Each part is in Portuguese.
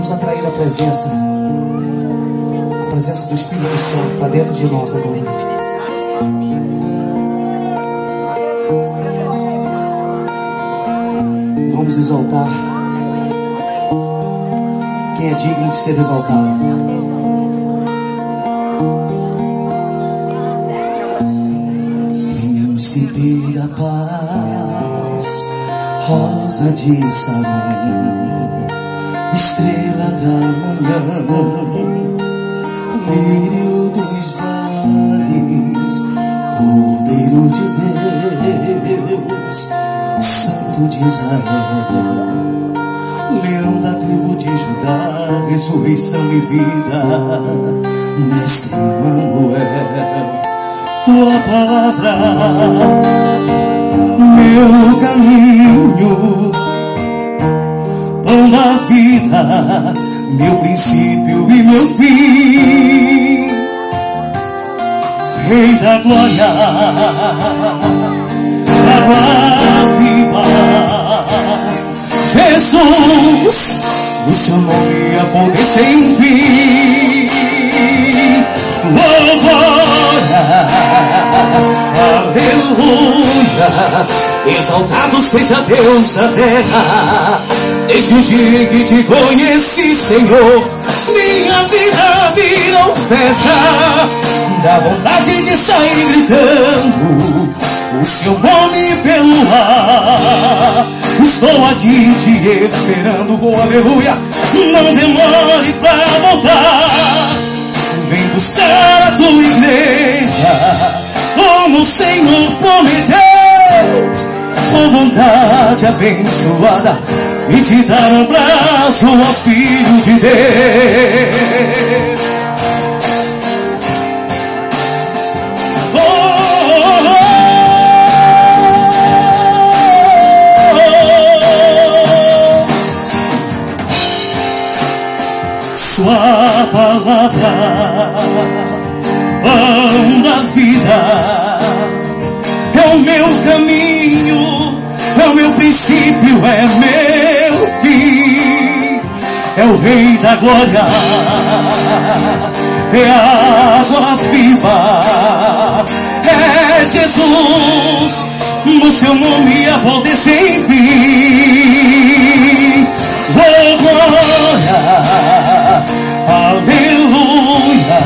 Vamos atrair a presença do Espírito Santo para dentro de nós agora. Vamos exaltar quem é digno de ser exaltado. Príncipe da paz, rosa de Saron, estrela da manhã, lírio dos vales, Cordeiro de Deus, Santo de Israel, Leão da tribo de Judá, ressurreição e vida, Mestre Emmanuel. Tua palavra, meu caminho, pão da vida, meu princípio e meu fim, Rei da glória, água viva, Jesus, o seu nome a poder sem fim. Glória, aleluia, exaltado seja Deus da terra. Desde o dia que te conheci, Senhor, minha vida virou festa. Dá vontade de sair gritando o seu nome pelo ar. Estou aqui te esperando, oh, aleluia. Não demore pra voltar. Vem buscar a tua igreja, como o Senhor prometeu. Com vontade abençoada de te dar um abraço, ó Filho de Deus. Oh, oh, oh. Sua palavra, pão da vida, é o meu caminho, é o meu princípio, é meu fim, é o Rei da glória, é a água viva, é Jesus, no seu nome a poder sem fim. Oh, glória, aleluia,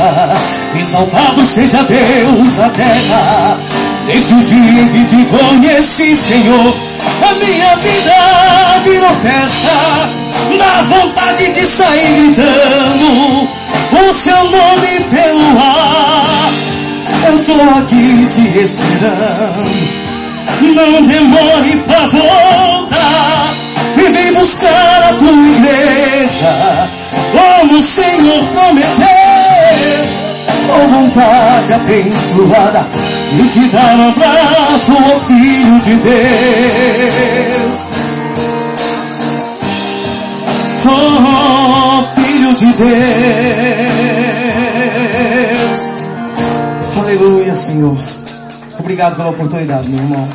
exaltado seja Deus da terra. Desde o dia que te conheci, Senhor, a minha vida virou festa. Dá vontade de sair gritando o seu nome pelo ar. Eu tô aqui te esperando, não demore pra voltar. E vem buscar a tua igreja, como o Senhor prometeu. Com vontade abençoada de te dar um abraço, ó Filho de Deus. Oh, Filho de Deus. Aleluia, Senhor. Obrigado pela oportunidade, meu irmão.